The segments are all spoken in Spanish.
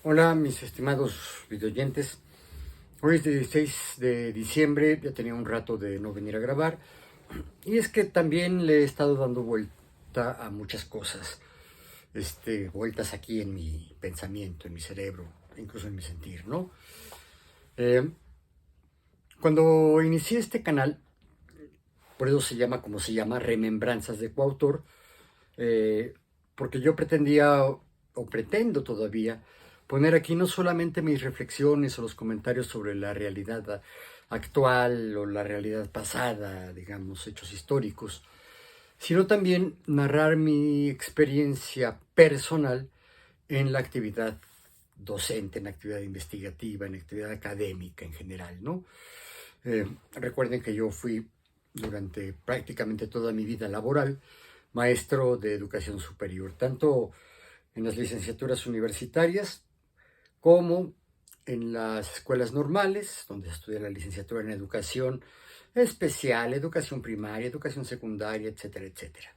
Hola, mis estimados videoyentes. Hoy es 16 de diciembre, ya tenía un rato de no venir a grabar. Y es que también le he estado dando vuelta a muchas cosas. Vueltas aquí en mi pensamiento, en mi cerebro, incluso en mi sentir, ¿no? Eh, Cuando inicié este canal, por eso se llama como se llama, Remembranzas de Coautor, eh, porque yo pretendía, o pretendo todavía, poner aquí no solamente mis reflexiones o los comentarios sobre la realidad actual o la realidad pasada, digamos, hechos históricos, sino también narrar mi experiencia personal en la actividad docente, en la actividad investigativa, en la actividad académica en general, ¿no? Recuerden que yo fui durante prácticamente toda mi vida laboral maestro de educación superior, tanto en las licenciaturas universitarias como en las escuelas normales, donde se estudia la licenciatura en educación especial, educación primaria, educación secundaria, etcétera, etcétera,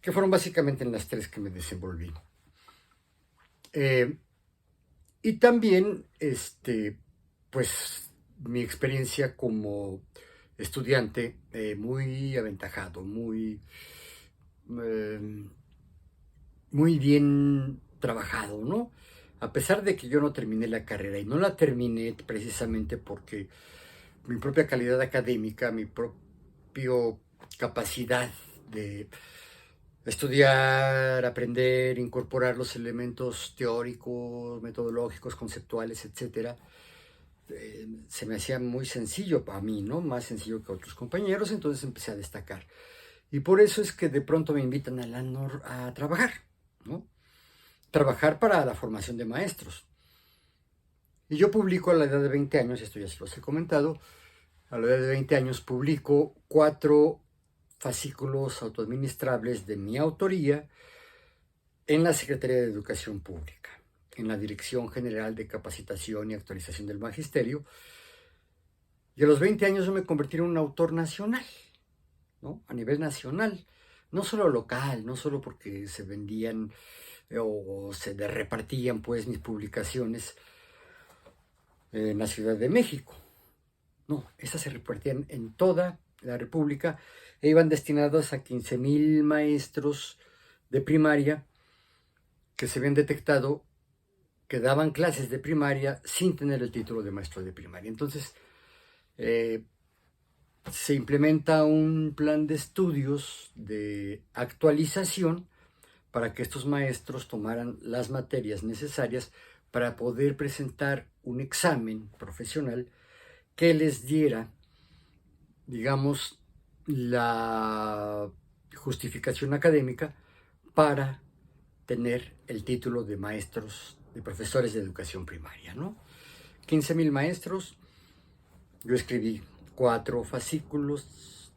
que fueron básicamente en las tres que me desenvolví. Eh, y también, pues, mi experiencia como estudiante muy aventajado, eh, muy bien trabajado, ¿no? A pesar de que yo no terminé la carrera y no la terminé precisamente porque mi propia calidad académica, mi propia capacidad de estudiar, aprender, incorporar los elementos teóricos, metodológicos, conceptuales, etcétera, se me hacía muy sencillo para mí, ¿no? Más sencillo que otros compañeros, entonces empecé a destacar. Y por eso es que de pronto me invitan a la NOR a trabajar, ¿no? Trabajar para la formación de maestros. Y yo publico a la edad de 20 años, esto ya se los he comentado, a la edad de 20 años publico 4 fascículos autoadministrables de mi autoría en la Secretaría de Educación Pública, en la Dirección General de Capacitación y Actualización del Magisterio. Y a los 20 años yo me convertí en un autor nacional, ¿no? A nivel nacional, no solo local, no solo porque se vendían o se repartían pues mis publicaciones en la Ciudad de México. No, esas se repartían en toda la República e iban destinadas a 15,000 maestros de primaria que se habían detectado que daban clases de primaria sin tener el título de maestro de primaria. Entonces, eh, se implementa un plan de estudios de actualización para que estos maestros tomaran las materias necesarias para poder presentar un examen profesional que les diera, digamos, la justificación académica para tener el título de maestros, de profesores de educación primaria, ¿no? 15,000 maestros, yo escribí 4 fascículos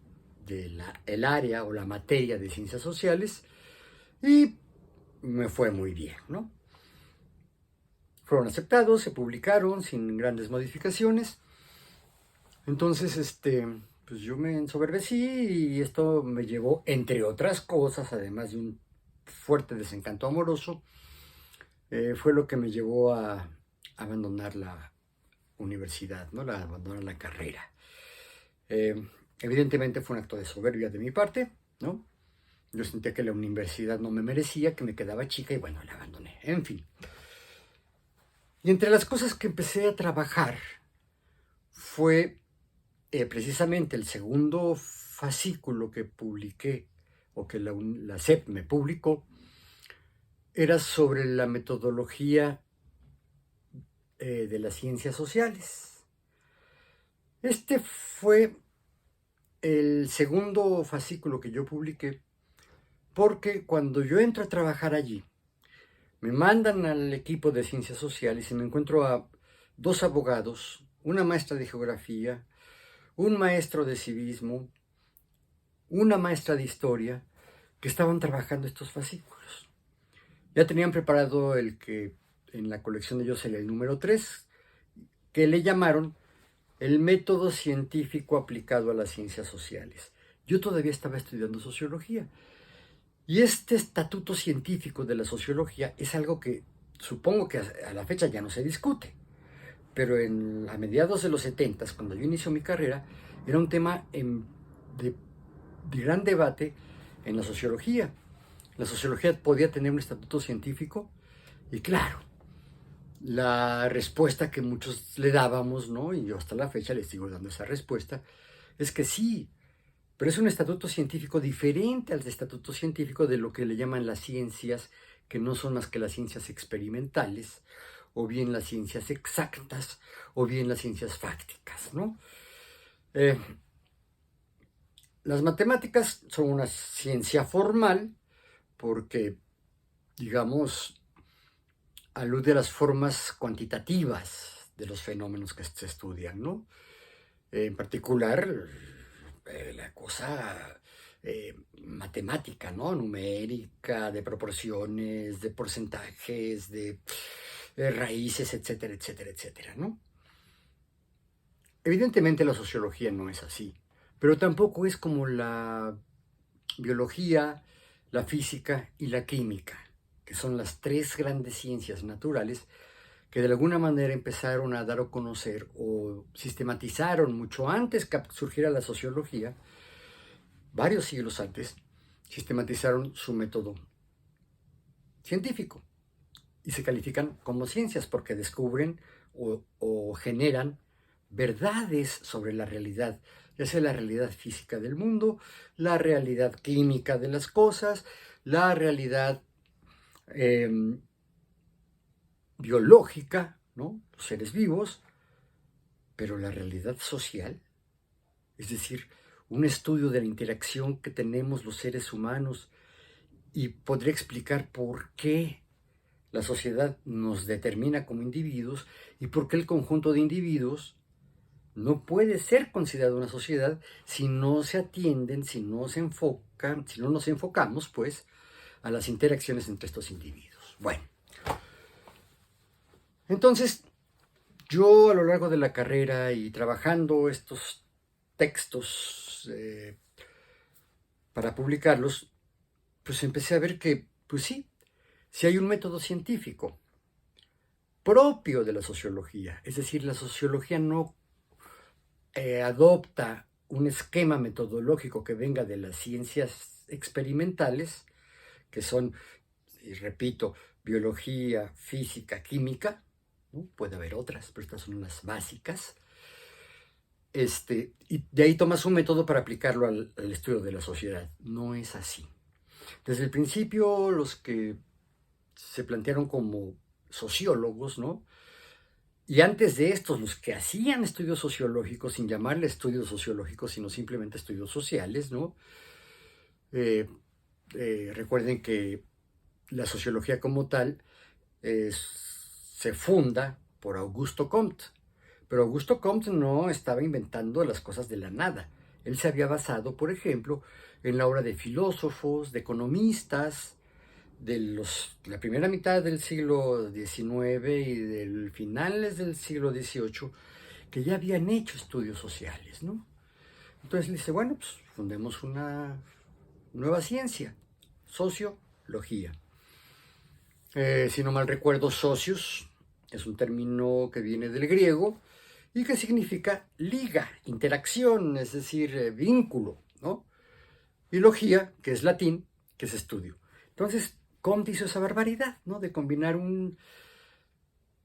del área o la materia de ciencias sociales y me fue muy bien, ¿no? Fueron aceptados, se publicaron sin grandes modificaciones. Entonces, pues yo me ensoberbecí y esto me llevó, entre otras cosas, además de un fuerte desencanto amoroso, fue lo que me llevó a abandonar la universidad, ¿no? Abandonar la carrera. Eh, Evidentemente fue un acto de soberbia de mi parte, ¿no? Yo sentía que la universidad no me merecía, que me quedaba chica y bueno, la abandoné. En fin. Y entre las cosas que empecé a trabajar fue precisamente el segundo fascículo que publiqué, o que la SEP me publicó, era sobre la metodología de las ciencias sociales. Este fue el segundo fascículo que yo publiqué, porque cuando yo entro a trabajar allí, me mandan al equipo de ciencias sociales y me encuentro a 2 abogados, una maestra de geografía, un maestro de civismo, una maestra de historia, que estaban trabajando estos fascículos. Ya tenían preparado el que en la colección de ellos sería el número 3, que le llamaron el método científico aplicado a las ciencias sociales. Yo todavía estaba estudiando sociología. Y este estatuto científico de la sociología es algo que supongo que a la fecha ya no se discute, pero a mediados de los 70, cuando yo inicio mi carrera, era un tema de gran debate en la sociología. La sociología podía tener un estatuto científico y claro, la respuesta que muchos le dábamos, ¿no? Y yo hasta la fecha les sigo dando esa respuesta, es que sí, pero es un estatuto científico diferente al estatuto científico de lo que le llaman las ciencias, que no son más que las ciencias experimentales, o bien las ciencias exactas, o bien las ciencias fácticas, ¿no? Las matemáticas son una ciencia formal porque, digamos, alude a las formas cuantitativas de los fenómenos que se estudian, ¿no? En particular, la cosa matemática, ¿no? Numérica, de proporciones, de porcentajes, de raíces, etcétera, etcétera, etcétera, ¿no? Evidentemente la sociología no es así, pero tampoco es como la biología, la física y la química, que son las tres grandes ciencias naturales que de alguna manera empezaron a dar a conocer o sistematizaron mucho antes que surgiera la sociología, varios siglos antes, sistematizaron su método científico y se califican como ciencias porque descubren o generan verdades sobre la realidad, ya sea la realidad física del mundo, la realidad química de las cosas, la realidad biológica, ¿no? Los seres vivos, pero la realidad social, es decir, un estudio de la interacción que tenemos los seres humanos y podría explicar por qué la sociedad nos determina como individuos y por qué el conjunto de individuos no puede ser considerado una sociedad si no se atienden, si no se enfocan, si no nos enfocamos, pues, a las interacciones entre estos individuos. Bueno, entonces, yo a lo largo de la carrera y trabajando estos textos para publicarlos, pues empecé a ver que, pues sí, si hay un método científico propio de la sociología, es decir, la sociología no adopta un esquema metodológico que venga de las ciencias experimentales, que son, y repito, biología, física, química, ¿no? Puede haber otras, pero estas son las básicas. Y de ahí tomas un método para aplicarlo al estudio de la sociedad. No es así. Desde el principio, los que se plantearon como sociólogos, ¿no? Y antes de estos, los que hacían estudios sociológicos, sin llamarle estudios sociológicos, sino simplemente estudios sociales, ¿no? Recuerden que la sociología como tal se funda por Augusto Comte, pero Augusto Comte no estaba inventando las cosas de la nada. Él se había basado, por ejemplo, en la obra de filósofos, de economistas, de la primera mitad del siglo XIX y del finales del siglo XVIII, que ya habían hecho estudios sociales, ¿no? Entonces le dice, bueno, pues fundemos una nueva ciencia, sociología. Si no mal recuerdo, socios es un término que viene del griego y que significa liga, interacción, es decir, vínculo, ¿no? Y logía, que es latín, que es estudio. Entonces, Comte hizo esa barbaridad, ¿no? De combinar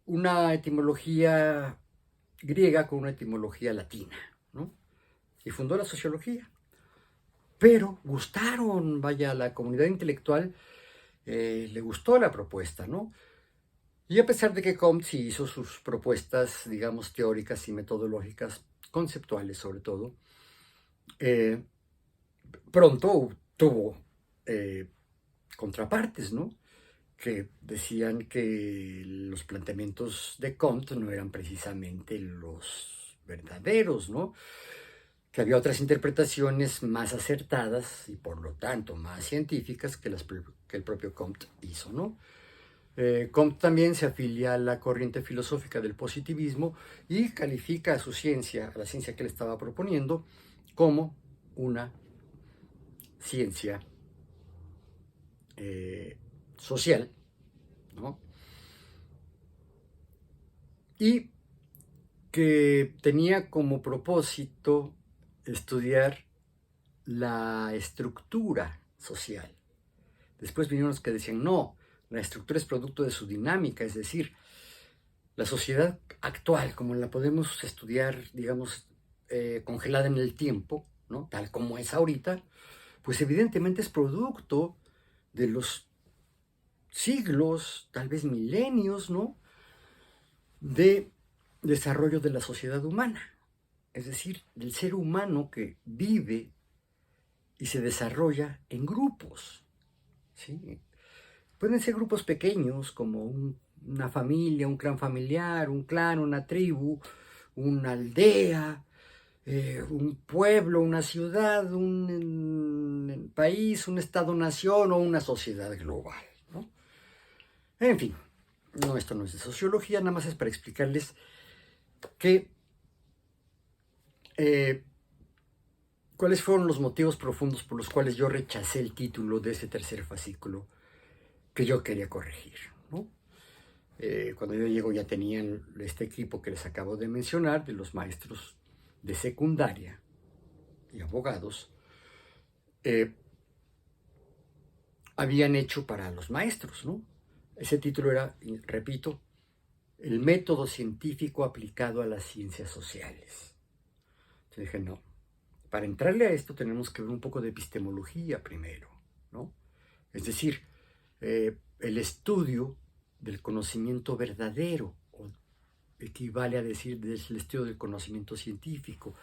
una etimología griega con una etimología latina, ¿no? Y fundó la sociología. Pero gustaron, vaya, a la comunidad intelectual le gustó la propuesta, ¿no? Y a pesar de que Comte sí hizo sus propuestas, digamos, teóricas y metodológicas, conceptuales sobre todo, pronto tuvo contrapartes, ¿no? Que decían que los planteamientos de Comte no eran precisamente los verdaderos, ¿no? Que había otras interpretaciones más acertadas y por lo tanto más científicas que el propio Comte hizo, ¿no? Comte también se afilia a la corriente filosófica del positivismo y califica a su ciencia, a la ciencia que él estaba proponiendo, como una ciencia social, ¿no? y que tenía como propósito estudiar la estructura social. Después vinieron los que decían, no, la estructura es producto de su dinámica, es decir, la sociedad actual, como la podemos estudiar, digamos, congelada en el tiempo, ¿no? Tal como es ahorita, pues evidentemente es producto de los siglos, tal vez milenios, ¿no? De desarrollo de la sociedad humana. Es decir, del ser humano que vive y se desarrolla en grupos, ¿sí? Pueden ser grupos pequeños como una familia, un clan familiar, un clan, una tribu, una aldea, un pueblo, una ciudad, un país, un estado-nación o una sociedad global, ¿no? En fin, no, esto no es de sociología, nada más es para explicarles que cuáles fueron los motivos profundos por los cuales yo rechacé el título de ese tercer fascículo que yo quería corregir, ¿no? Cuando yo llego ya tenían este equipo que les acabo de mencionar, de los maestros de secundaria y abogados, habían hecho para los maestros, ¿no? Ese título era, repito, el método científico aplicado a las ciencias sociales. Entonces dije, no, para entrarle a esto tenemos que ver un poco de epistemología primero, ¿no? Es decir, el estudio del conocimiento verdadero, o equivale a decir del estudio del conocimiento científico.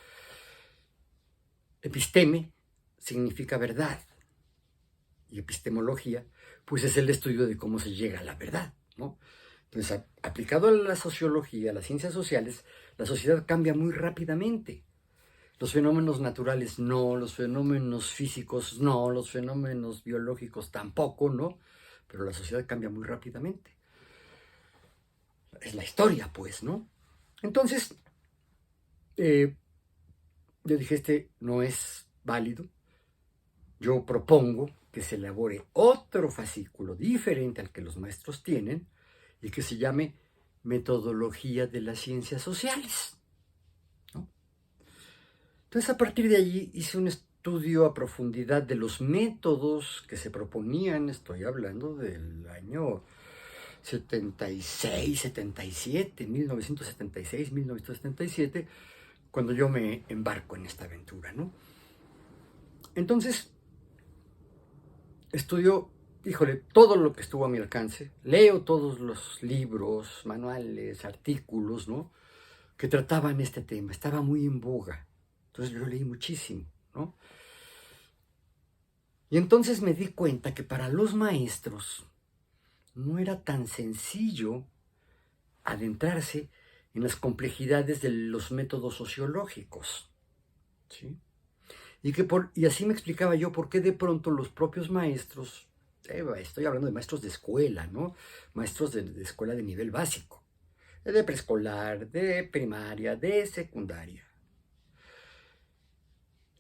Episteme significa verdad, y epistemología, pues es el estudio de cómo se llega a la verdad, ¿no? Entonces, aplicado a la sociología, a las ciencias sociales, la sociedad cambia muy rápidamente. Los fenómenos naturales no, los fenómenos físicos no, los fenómenos biológicos tampoco, ¿no? Pero la sociedad cambia muy rápidamente. Es la historia, pues, ¿no? Entonces, yo dije, este no es válido. Yo propongo que se elabore otro fascículo diferente al que los maestros tienen y que se llame Metodología de las Ciencias Sociales, ¿no? Entonces, a partir de allí hice un estudio a profundidad de los métodos que se proponían. Estoy hablando del año 76, 77, 1976, 1977, cuando yo me embarco en esta aventura, ¿no? Entonces, estudio, híjole, todo lo que estuvo a mi alcance, leo todos los libros, manuales, artículos, ¿no? Que trataban este tema, estaba muy en boga, entonces yo leí muchísimo, ¿no? Y entonces me di cuenta que para los maestros no era tan sencillo adentrarse en las complejidades de los métodos sociológicos, ¿sí? Y así me explicaba yo por qué de pronto los propios maestros, estoy hablando de maestros de escuela, ¿no? Maestros de escuela de nivel básico, de preescolar, de primaria, de secundaria.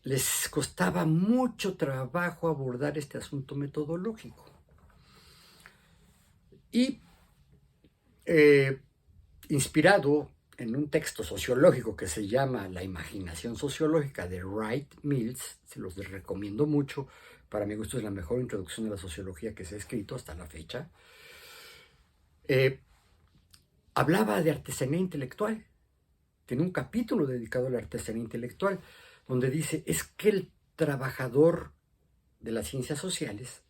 Les costaba mucho trabajo abordar este asunto metodológico. Y inspirado en un texto sociológico que se llama La imaginación sociológica de Wright Mills, se los recomiendo mucho, para mi gusto es la mejor introducción de la sociología que se ha escrito hasta la fecha, hablaba de artesanía intelectual. Tiene un capítulo dedicado a la artesanía intelectual, donde dice, es que el trabajador de las ciencias sociales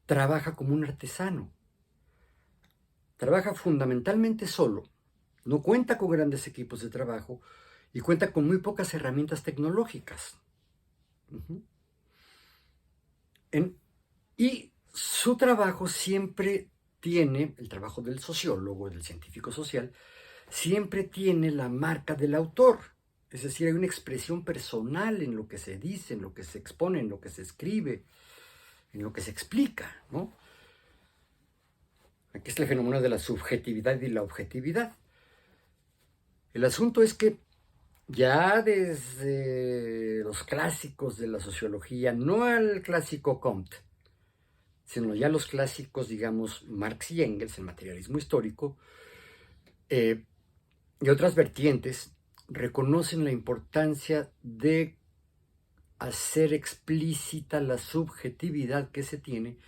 trabaja como un artesano, trabaja fundamentalmente solo, no cuenta con grandes equipos de trabajo y cuenta con muy pocas herramientas tecnológicas. Y su trabajo siempre tiene, el trabajo del sociólogo, del científico social, siempre tiene la marca del autor. Es decir, hay una expresión personal en lo que se dice, en lo que se expone, en lo que se escribe, en lo que se explica, ¿no? Aquí está el fenómeno de la subjetividad y la objetividad. El asunto es que ya desde los clásicos de la sociología, no el clásico Comte, sino ya los clásicos, digamos, Marx y Engels, el materialismo histórico, y otras vertientes reconocen la importancia de hacer explícita la subjetividad que se tiene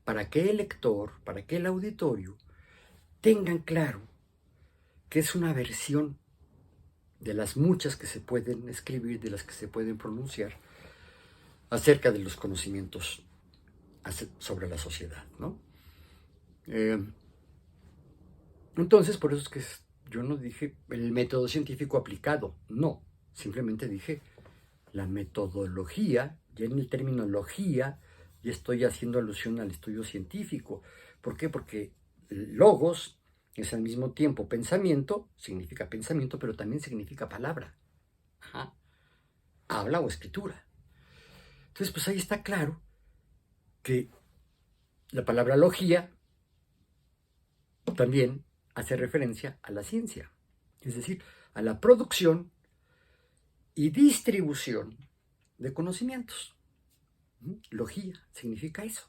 para que el lector, para que el auditorio tengan claro que es una versión de las muchas que se pueden escribir, de las que se pueden pronunciar acerca de los conocimientos sobre la sociedad, ¿no? Entonces, por eso es que yo no dije el método científico aplicado, no, simplemente dije la metodología, ya en el término logía, ya estoy haciendo alusión al estudio científico. ¿Por qué? Porque logos es al mismo tiempo pensamiento, significa pensamiento, pero también significa palabra. Ajá. Habla o escritura. Entonces, pues ahí está claro que la palabra logía también hace referencia a la ciencia, es decir, a la producción y distribución de conocimientos. Logía significa eso.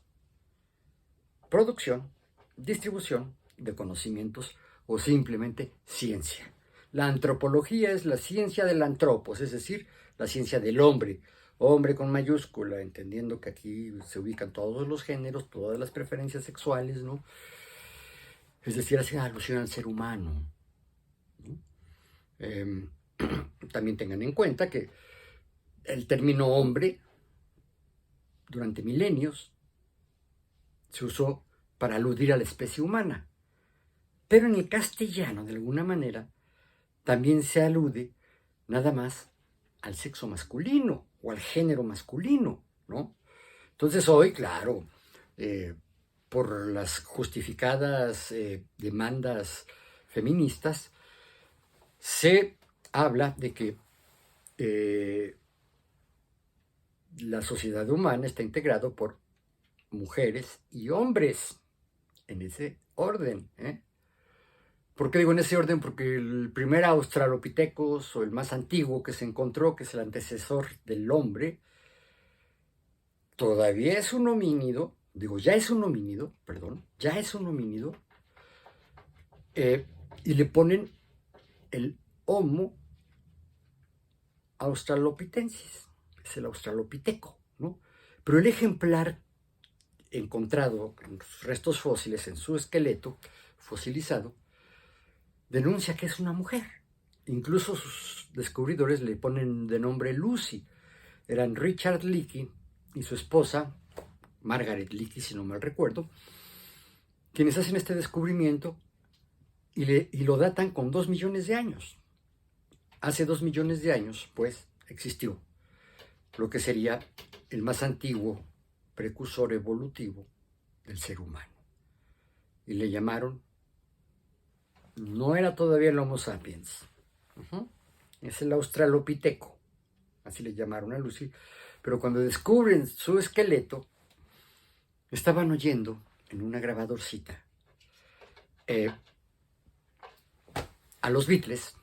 Producción, distribución de conocimientos o simplemente ciencia. La antropología es la ciencia del antropos, es decir, la ciencia del hombre. Hombre con mayúscula, entendiendo que aquí se ubican todos los géneros, todas las preferencias sexuales, ¿no? Es decir, hace alusión al ser humano, ¿no? También tengan en cuenta que el término hombre durante milenios se usó para aludir a la especie humana, pero en el castellano, de alguna manera, también se alude nada más al sexo masculino o al género masculino, ¿no? Entonces hoy, claro, por las justificadas demandas feministas, se habla de que la sociedad humana está integrada por mujeres y hombres, en ese orden. ¿Por qué digo en ese orden? Porque el primer Australopithecus, o el más antiguo que se encontró, que es el antecesor del hombre, todavía es un homínido, ya es un homínido, y le ponen el Homo australopitensis, es el australopiteco, ¿no? Pero el ejemplar encontrado en los restos fósiles, en su esqueleto fosilizado, denuncia que es una mujer. Incluso sus descubridores le ponen de nombre Lucy. Eran Richard Leakey y su esposa, Margaret Leakey, si no mal recuerdo, quienes hacen este descubrimiento y lo datan con 2 millones de años. Hace 2 millones de años, pues, existió lo que sería el más antiguo precursor evolutivo del ser humano. Y le llamaron, no era todavía el Homo sapiens, es el australopiteco, así le llamaron a Lucy, pero cuando descubren su esqueleto, estaban oyendo en una grabadorcita a los Beatles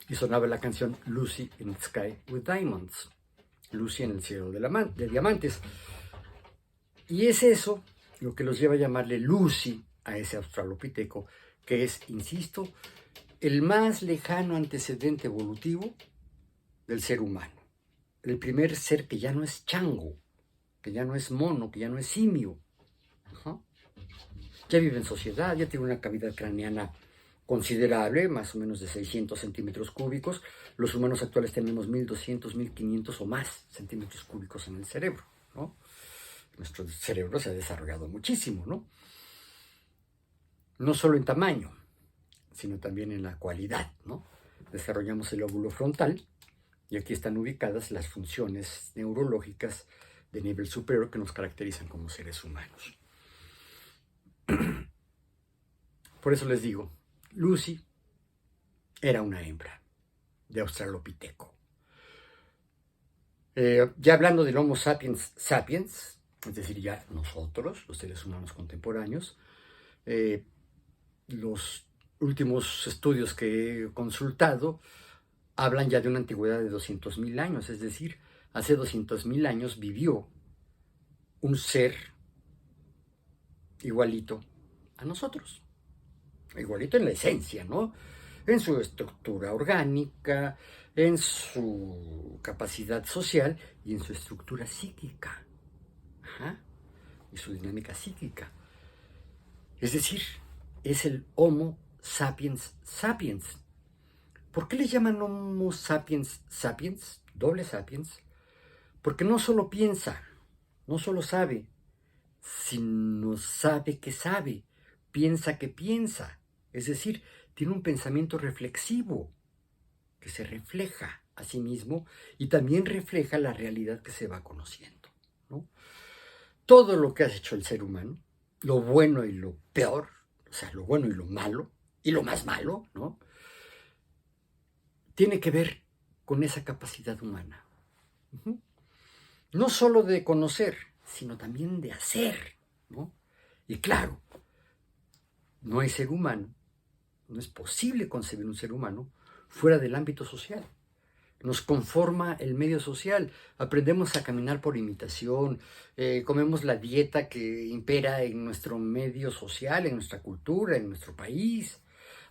y sonaba la canción Lucy in the Sky with Diamonds, Lucy en el cielo de diamantes. Y es eso lo que los lleva a llamarle Lucy a ese australopiteco, que es, insisto, el más lejano antecedente evolutivo del ser humano. El primer ser que ya no es chango, que ya no es mono, que ya no es simio. Ya vive en sociedad, ya tiene una cavidad craneana considerable, más o menos de 600 centímetros cúbicos. Los humanos actuales tenemos 1200, 1500 o más centímetros cúbicos en el cerebro, ¿no? Nuestro cerebro se ha desarrollado muchísimo, ¿no? No solo en tamaño, sino también en la cualidad, ¿no? Desarrollamos el lóbulo frontal y aquí están ubicadas las funciones neurológicas de nivel superior que nos caracterizan como seres humanos. Por eso les digo, Lucy era una hembra de australopiteco. Ya hablando del Homo sapiens sapiens, es decir, ya nosotros, los seres humanos contemporáneos, los últimos estudios que he consultado hablan ya de una antigüedad de 200.000 años, es decir, hace 200.000 años vivió un ser igualito a nosotros, igualito en la esencia, ¿no? en su estructura orgánica, en su capacidad social y en su estructura psíquica. Ajá. Y su dinámica psíquica. Es decir, es el Homo sapiens sapiens. ¿Por qué le llaman Homo sapiens sapiens? Doble sapiens. Porque no solo piensa, no solo sabe, sino sabe que sabe, piensa que piensa. Es decir, tiene un pensamiento reflexivo que se refleja a sí mismo y también refleja la realidad que se va conociendo, ¿no? Todo lo que ha hecho el ser humano, lo bueno y lo peor, o sea, lo bueno y lo malo, y lo más malo, ¿no? Tiene que ver con esa capacidad humana. Uh-huh. No solo de conocer, sino también de hacer, ¿no? Y claro, no hay ser humano, no es posible concebir un ser humano fuera del ámbito social. Nos conforma el medio social, aprendemos a caminar por imitación, comemos la dieta que impera en nuestro medio social, en nuestra cultura, en nuestro país,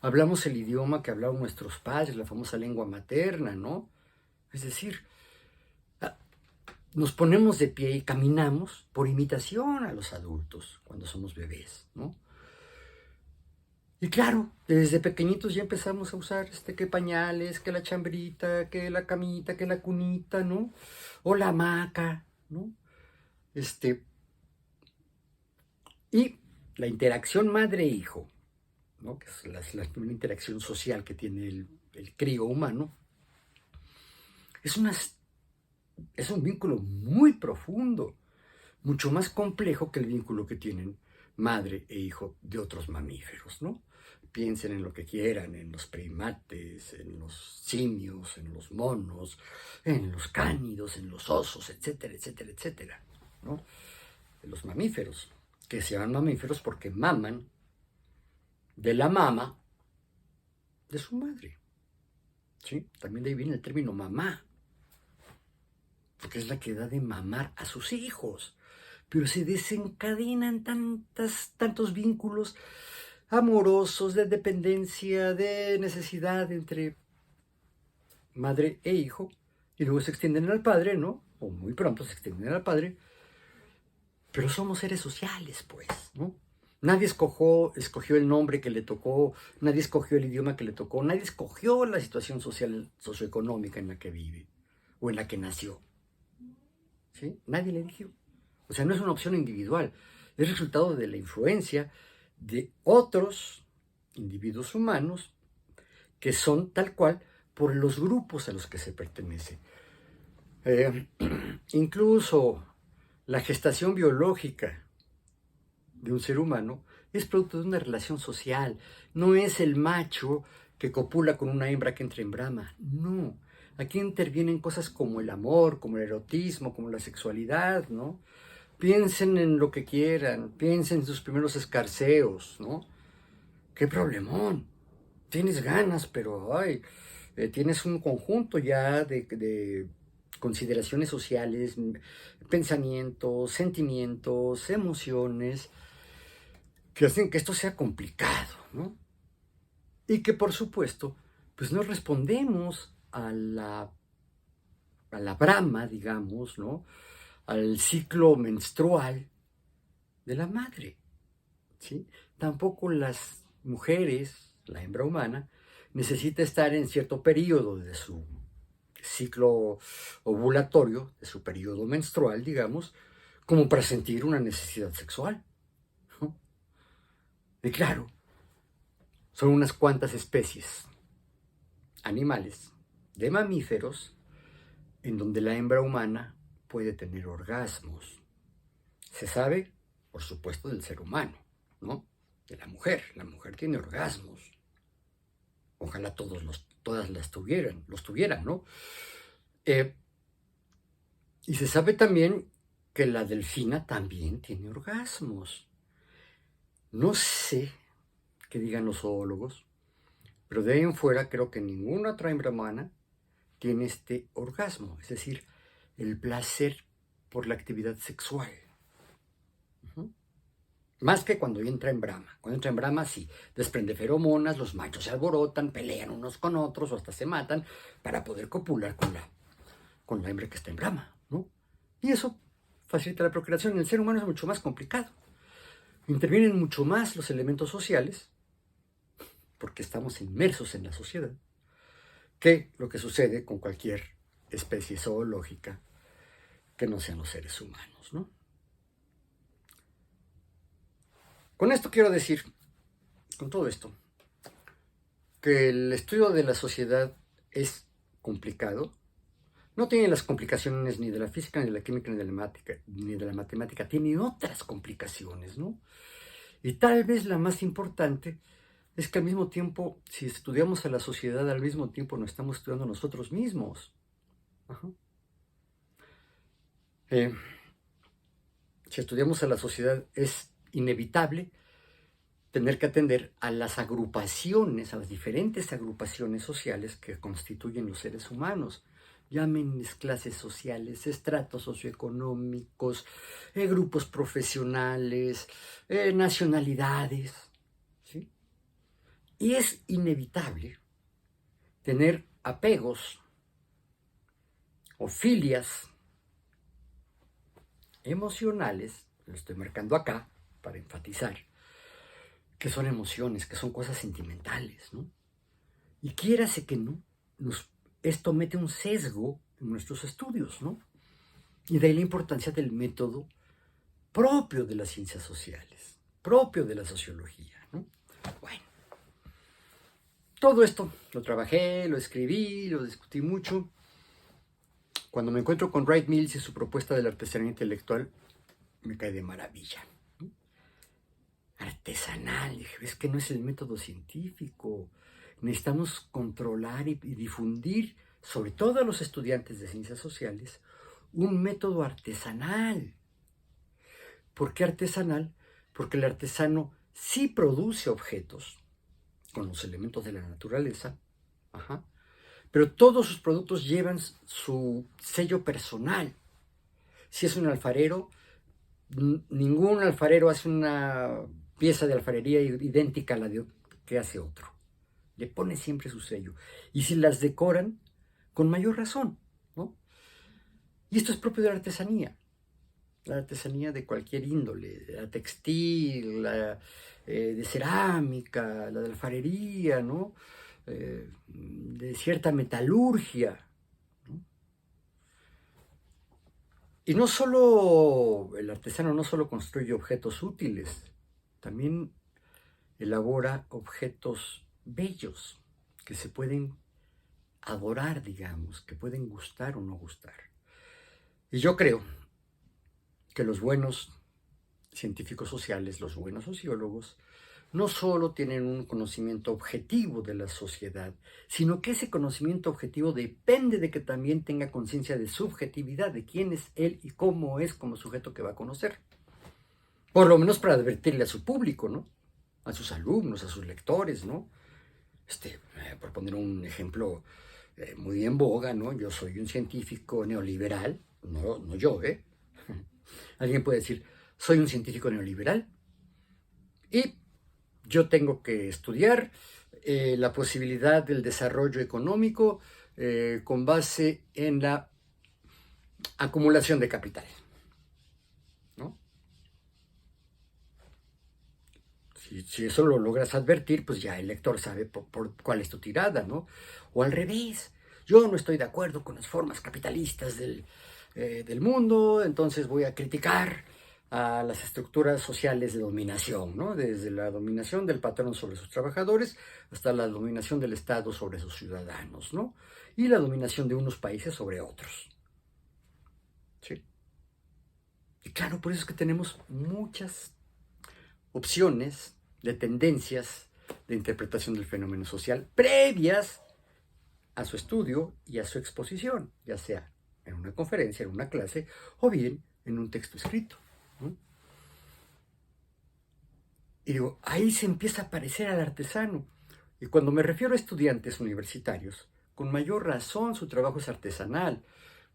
hablamos el idioma que hablaban nuestros padres, la famosa lengua materna, ¿no? Es decir, nos ponemos de pie y caminamos por imitación a los adultos cuando somos bebés, ¿no? Y claro, desde pequeñitos ya empezamos a usar que pañales, que la chambrita, que la camita, que la cunita, ¿no? O la hamaca, ¿no? Y la interacción madre-hijo, ¿no? Que es una interacción social que tiene el crío humano, es un vínculo muy profundo, mucho más complejo que el vínculo que tienen madre e hijo de otros mamíferos, ¿no? Piensen en lo que quieran, en los primates, en los simios, en los monos, en los cánidos, en los osos, etcétera, etcétera, etcétera, ¿no? En los mamíferos, que se llaman mamíferos porque maman de la mama de su madre, ¿sí? También de ahí viene el término mamá, porque es la que da de mamar a sus hijos. Pero se desencadenan tantos vínculos amorosos, de dependencia, de necesidad entre madre e hijo, y luego se extienden al padre, ¿no? O muy pronto se extienden al padre, pero somos seres sociales, pues, ¿no? Nadie escogió el nombre que le tocó, nadie escogió el idioma que le tocó, nadie escogió la situación social, socioeconómica en la que vive o en la que nació, ¿sí? Nadie le eligió. O sea, no es una opción individual, es resultado de la influencia de otros individuos humanos que son tal cual por los grupos a los que se pertenece. Incluso la gestación biológica de un ser humano es producto de una relación social. No es el macho que copula con una hembra que entra en brama. No. Aquí intervienen cosas como el amor, como el erotismo, como la sexualidad, ¿no? Piensen en lo que quieran, piensen en sus primeros escarceos, ¿no? ¡Qué problemón! Tienes ganas, pero ay, tienes un conjunto ya de consideraciones sociales, pensamientos, sentimientos, emociones, que hacen que esto sea complicado, ¿no? Y que por supuesto, pues no respondemos a la brama, digamos, ¿no? Al ciclo menstrual de la madre, ¿sí? Tampoco las mujeres, la hembra humana, necesita estar en cierto periodo de su ciclo ovulatorio, de su periodo menstrual, digamos, como para sentir una necesidad sexual, ¿no? Y claro, son unas cuantas especies animales de mamíferos en donde la hembra humana puede tener orgasmos. Se sabe, por supuesto, del ser humano, ¿no? De la mujer. La mujer tiene orgasmos. Ojalá todas los tuvieran, ¿no? Y se sabe también que la delfina también tiene orgasmos. No sé qué digan los zoólogos, pero de ahí en fuera creo que ninguna otra hembra humana tiene este orgasmo, es decir, el placer por la actividad sexual. Uh-huh. Más que cuando entra en Brahma. Cuando entra en Brahma, sí, desprende feromonas, los machos se alborotan, pelean unos con otros o hasta se matan para poder copular con la hembra que está en Brahma, ¿no? Y eso facilita la procreación. En el ser humano es mucho más complicado. Intervienen mucho más los elementos sociales, porque estamos inmersos en la sociedad, que lo que sucede con cualquier especie zoológica que no sean los seres humanos, ¿no? Con esto quiero decir, con todo esto, que el estudio de la sociedad es complicado. No tiene las complicaciones ni de la física, ni de la química, ni de la matemática. Tiene otras complicaciones, ¿no? Y tal vez la más importante es que al mismo tiempo, si estudiamos a la sociedad, al mismo tiempo nos estamos estudiando a nosotros mismos. Ajá. Si estudiamos a la sociedad, es inevitable tener que atender a las agrupaciones, a las diferentes agrupaciones sociales que constituyen los seres humanos. Llámenles clases sociales, estratos socioeconómicos, grupos profesionales, nacionalidades, ¿sí? Y es inevitable tener apegos o filias emocionales, lo estoy marcando acá para enfatizar, que son emociones, que son cosas sentimentales, ¿no? Y quiérase que no, esto mete un sesgo en nuestros estudios, ¿no? Y de ahí la importancia del método propio de las ciencias sociales, propio de la sociología, ¿no? Bueno, todo esto lo trabajé, lo escribí, lo discutí mucho. Cuando me encuentro con Wright Mills y su propuesta de la artesanía intelectual, me cae de maravilla. Artesanal, dije, es que no es el método científico. Necesitamos controlar y difundir, sobre todo a los estudiantes de ciencias sociales, un método artesanal. ¿Por qué artesanal? Porque el artesano sí produce objetos con los elementos de la naturaleza, ajá, pero todos sus productos llevan su sello personal. Si es un alfarero, ningún alfarero hace una pieza de alfarería idéntica a la que hace otro. Le pone siempre su sello. Y si las decoran, con mayor razón, ¿no? Y esto es propio de la artesanía de cualquier índole, la textil, la de cerámica, la de alfarería, ¿no? De cierta metalurgia, ¿no? Y no solo, el artesano no solo construye objetos útiles, también elabora objetos bellos que se pueden adorar, digamos, que pueden gustar o no gustar. Y yo creo que los buenos científicos sociales, los buenos sociólogos, no solo tienen un conocimiento objetivo de la sociedad, sino que ese conocimiento objetivo depende de que también tenga conciencia de subjetividad, de quién es él y cómo es como sujeto que va a conocer. Por lo menos para advertirle a su público, ¿no? A sus alumnos, a sus lectores, ¿no? Por poner un ejemplo muy en boga, ¿no? Yo soy un científico neoliberal, no yo, ¿eh? Alguien puede decir, soy un científico neoliberal y yo tengo que estudiar la posibilidad del desarrollo económico con base en la acumulación de capital, ¿no? Si eso lo logras advertir, pues ya el lector sabe por cuál es tu tirada, ¿no? O al revés, yo no estoy de acuerdo con las formas capitalistas del mundo, entonces voy a criticar a las estructuras sociales de dominación, ¿no? Desde la dominación del patrón sobre sus trabajadores hasta la dominación del Estado sobre sus ciudadanos, ¿no? Y la dominación de unos países sobre otros. ¿Sí? Y claro, por eso es que tenemos muchas opciones de tendencias de interpretación del fenómeno social previas a su estudio y a su exposición, ya sea en una conferencia, en una clase o bien en un texto escrito, ¿no? Y digo, ahí se empieza a parecer al artesano. Y cuando me refiero a estudiantes universitarios, con mayor razón su trabajo es artesanal,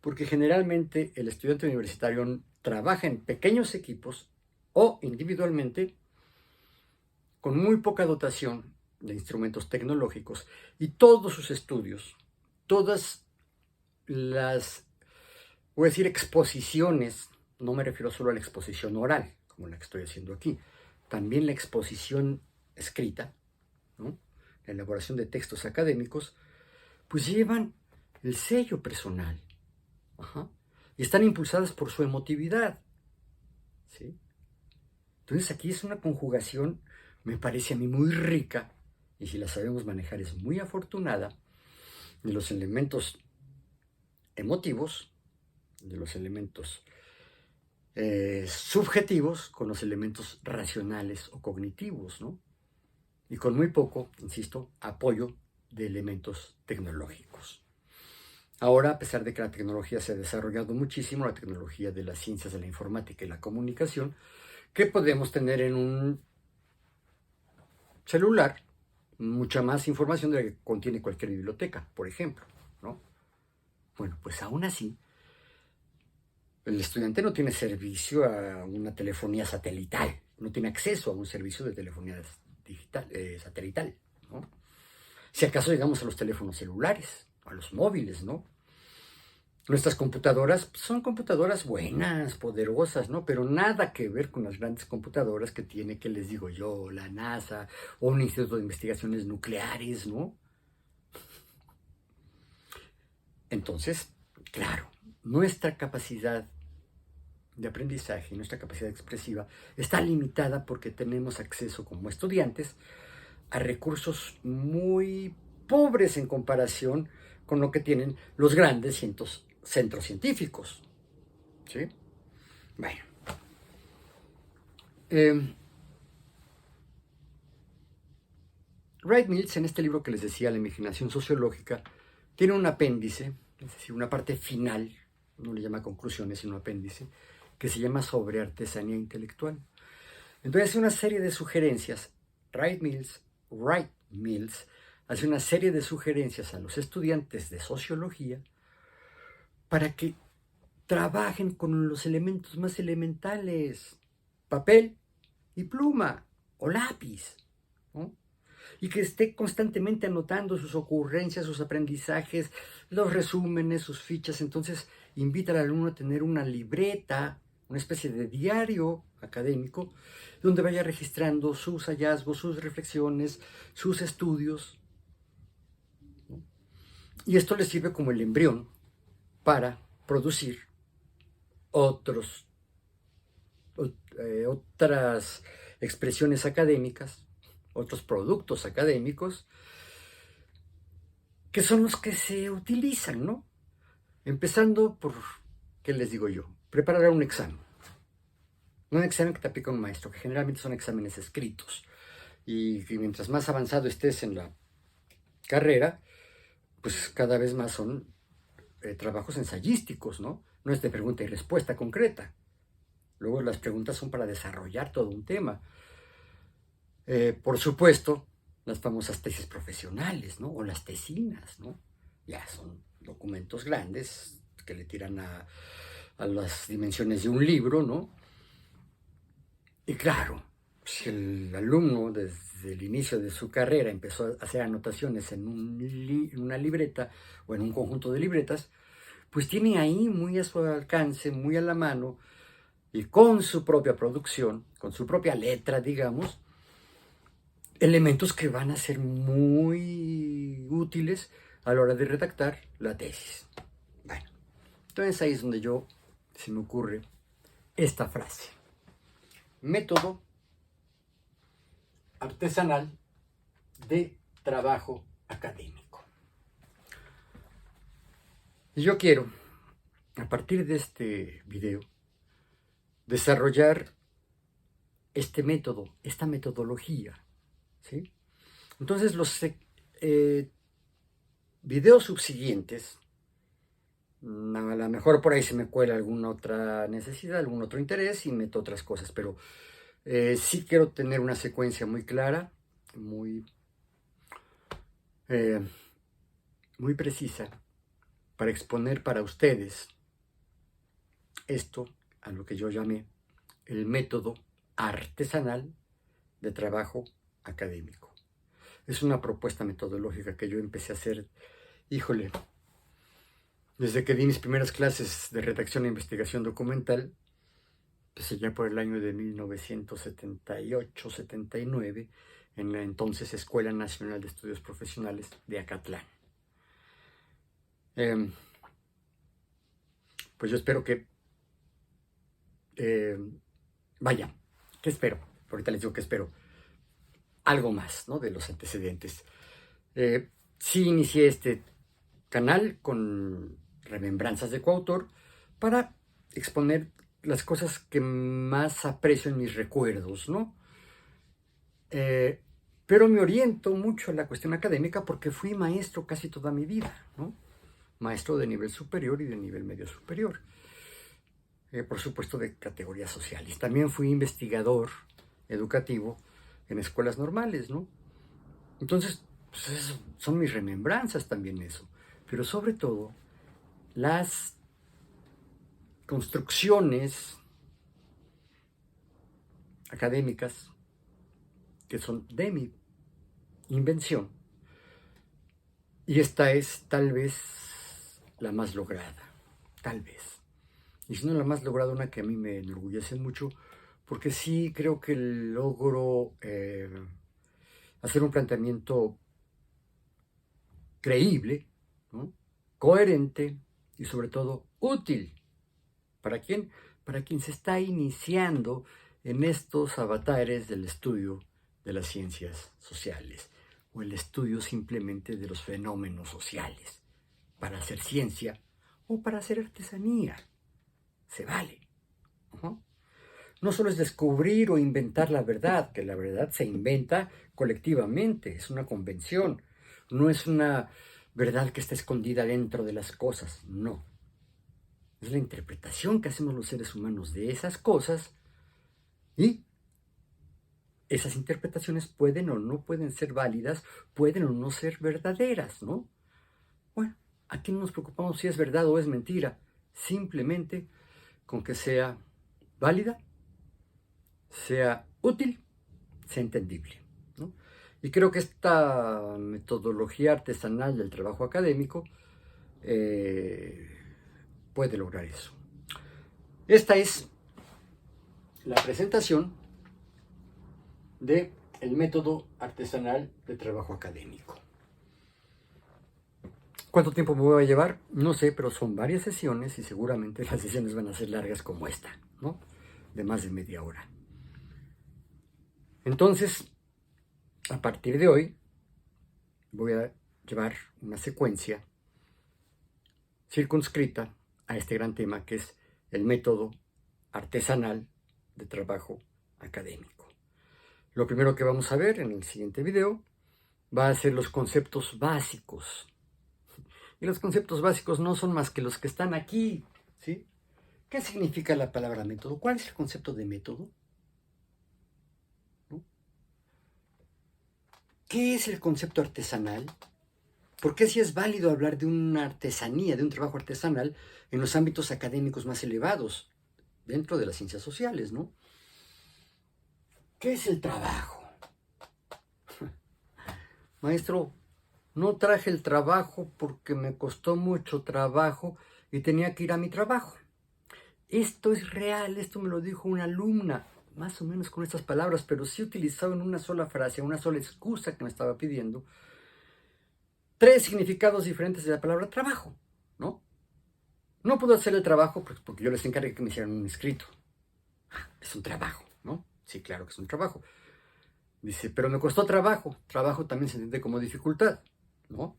porque generalmente el estudiante universitario trabaja en pequeños equipos o individualmente con muy poca dotación de instrumentos tecnológicos, y todos sus estudios, todas las, voy a decir, exposiciones, no me refiero solo a la exposición oral, como la que estoy haciendo aquí, también la exposición escrita, ¿no? La elaboración de textos académicos, pues llevan el sello personal. Ajá. Y están impulsadas por su emotividad. ¿Sí? Entonces aquí es una conjugación, me parece a mí muy rica, y si la sabemos manejar es muy afortunada, de los elementos emotivos, de los elementos subjetivos con los elementos racionales o cognitivos, ¿no? Y con muy poco, insisto, apoyo de elementos tecnológicos. Ahora, a pesar de que la tecnología se ha desarrollado muchísimo, la tecnología de las ciencias de la informática y la comunicación, que podemos tener en un celular mucha más información de la que contiene cualquier biblioteca, por ejemplo, ¿no? Bueno, pues aún así, el estudiante no tiene servicio a una telefonía satelital, no tiene acceso a un servicio de telefonía digital, satelital, ¿no? Si acaso llegamos a los teléfonos celulares, a los móviles, ¿no? Nuestras computadoras son computadoras buenas, poderosas, ¿no? Pero nada que ver con las grandes computadoras que tiene, que les digo yo, la NASA o un instituto de investigaciones nucleares, ¿no? Entonces, claro, nuestra capacidad de aprendizaje, nuestra capacidad expresiva está limitada porque tenemos acceso como estudiantes a recursos muy pobres en comparación con lo que tienen los grandes centros científicos. ¿Sí? Bueno. Wright Mills, en este libro que les decía, La imaginación sociológica, tiene un apéndice, es decir, una parte final, no le llama conclusiones, sino apéndice, que se llama Sobre artesanía intelectual. Entonces hace una serie de sugerencias. Wright Mills hace una serie de sugerencias a los estudiantes de sociología para que trabajen con los elementos más elementales, papel y pluma o lápiz, ¿no? Y que esté constantemente anotando sus ocurrencias, sus aprendizajes, los resúmenes, sus fichas. Entonces invita al alumno a tener una libreta, una especie de diario académico, donde vaya registrando sus hallazgos, sus reflexiones, sus estudios, ¿no? Y esto le sirve como el embrión para producir otras expresiones académicas, otros productos académicos, que son los que se utilizan, ¿no? Empezando por, ¿qué les digo yo? Preparar un examen. Un examen que te aplica un maestro, que generalmente son exámenes escritos. Y mientras más avanzado estés en la carrera, pues cada vez más son trabajos ensayísticos, ¿no? No es de pregunta y respuesta concreta. Luego las preguntas son para desarrollar todo un tema. Por supuesto, las famosas tesis profesionales, ¿no? O las tesinas, ¿no? Ya son documentos grandes que le tiran a las dimensiones de un libro, ¿no? Y claro, si el alumno desde el inicio de su carrera empezó a hacer anotaciones en una libreta o en un conjunto de libretas, pues tiene ahí muy a su alcance, muy a la mano, y con su propia producción, con su propia letra, digamos, elementos que van a ser muy útiles a la hora de redactar la tesis. Bueno, entonces ahí es donde se me ocurre esta frase. Método artesanal de trabajo académico. Y yo quiero, a partir de este video, desarrollar este método, esta metodología, ¿sí? Entonces los videos subsiguientes, a lo mejor por ahí se me cuela alguna otra necesidad, algún otro interés y meto otras cosas, pero sí quiero tener una secuencia muy clara, muy precisa, para exponer para ustedes esto a lo que yo llamé el método artesanal de trabajo académico. Es una propuesta metodológica que yo empecé a hacer, híjole, desde que di mis primeras clases de redacción e investigación documental, pues ya por el año de 1978-79, en la entonces Escuela Nacional de Estudios Profesionales de Acatlán. Pues yo espero que, vaya, ¿qué espero? Ahorita les digo que espero. Algo más, ¿no? De los antecedentes. Sí inicié este canal con remembranzas de coautor para exponer las cosas que más aprecio en mis recuerdos, ¿no? Pero me oriento mucho a la cuestión académica porque fui maestro casi toda mi vida, ¿no? Maestro de nivel superior y de nivel medio superior. Por supuesto de categorías sociales. También fui investigador educativo en escuelas normales, ¿no? Entonces, pues son mis remembranzas también eso. Pero sobre todo, las construcciones académicas que son de mi invención. Y esta es tal vez la más lograda, tal vez. Y si no la más lograda, una que a mí me enorgullece mucho, porque sí creo que logro hacer un planteamiento creíble, ¿no? Coherente y sobre todo útil. ¿Para quién? Para quien se está iniciando en estos avatares del estudio de las ciencias sociales o el estudio simplemente de los fenómenos sociales. Para hacer ciencia o para hacer artesanía. Se vale. No solo es descubrir o inventar la verdad, que la verdad se inventa colectivamente, es una convención, no es una verdad que está escondida dentro de las cosas, no. Es la interpretación que hacemos los seres humanos de esas cosas y esas interpretaciones pueden o no pueden ser válidas, pueden o no ser verdaderas, ¿no? Bueno, aquí no nos preocupamos si es verdad o es mentira, simplemente con que sea válida, sea útil, sea entendible, ¿no? Y creo que esta metodología artesanal del trabajo académico puede lograr eso. Esta es la presentación del método artesanal de trabajo académico. ¿Cuánto tiempo me voy a llevar? No sé, pero son varias sesiones y seguramente las sesiones van a ser largas como esta, ¿no? De más de media hora. Entonces, a partir de hoy, voy a llevar una secuencia circunscrita a este gran tema que es el método artesanal de trabajo académico. Lo primero que vamos a ver en el siguiente video va a ser los conceptos básicos. Y los conceptos básicos no son más que los que están aquí, ¿sí? ¿Qué significa la palabra método? ¿Cuál es el concepto de método? ¿No? ¿Qué es el concepto artesanal? ¿Por qué sí es válido hablar de una artesanía, de un trabajo artesanal en los ámbitos académicos más elevados, dentro de las ciencias sociales, ¿no? ¿Qué es el trabajo? Maestro, no traje el trabajo porque me costó mucho trabajo y tenía que ir a mi trabajo. Esto es real, esto me lo dijo una alumna, más o menos con estas palabras, pero sí utilizado en una sola frase, una sola excusa que me estaba pidiendo, 3 significados diferentes de la palabra trabajo, ¿no? No puedo hacer el trabajo porque yo les encargué que me hicieran un escrito. Es un trabajo, ¿no? Sí, claro que es un trabajo. Dice, pero me costó trabajo. Trabajo también se entiende como dificultad, ¿no?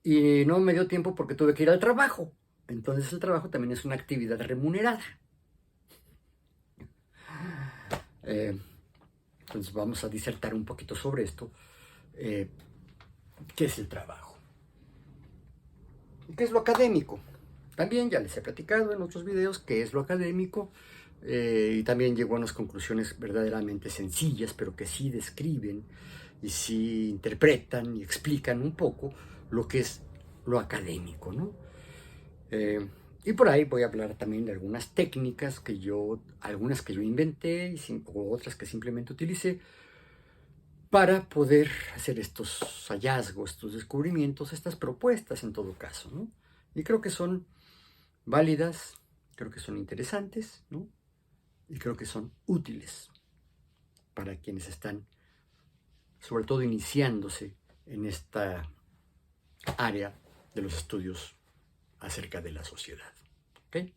Y no me dio tiempo porque tuve que ir al trabajo. Entonces el trabajo también es una actividad remunerada. Entonces vamos a disertar un poquito sobre esto. ¿Qué es el trabajo? ¿Y qué es lo académico? También ya les he platicado en otros videos qué es lo académico. Y también llegó a unas conclusiones verdaderamente sencillas, pero que sí describen y sí interpretan y explican un poco lo que es lo académico, ¿no? Y por ahí voy a hablar también de algunas técnicas algunas que yo inventé o otras que simplemente utilicé para poder hacer estos hallazgos, estos descubrimientos, estas propuestas en todo caso, ¿no? Y creo que son válidas, creo que son interesantes, ¿no? Y creo que son útiles para quienes están, sobre todo, iniciándose en esta área de los estudios acerca de la sociedad. ¿Ok?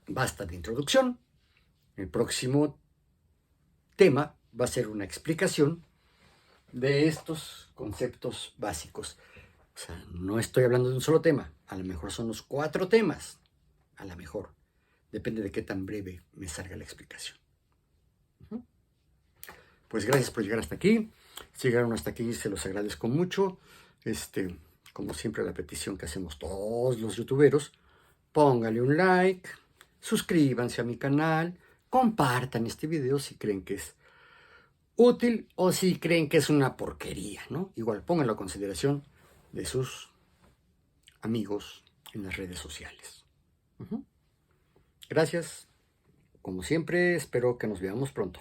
Basta de introducción. El próximo tema va a ser una explicación de estos conceptos básicos. O sea, no estoy hablando de un solo tema. A lo mejor son los 4 temas. A lo mejor. Depende de qué tan breve me salga la explicación. Pues gracias por llegar hasta aquí. Si llegaron hasta aquí, se los agradezco mucho. Como siempre, la petición que hacemos todos los youtuberos, póngale un like, suscríbanse a mi canal, compartan este video si creen que es útil o si creen que es una porquería, ¿no? Igual pónganlo a consideración de sus amigos en las redes sociales. Gracias. Como siempre, espero que nos veamos pronto.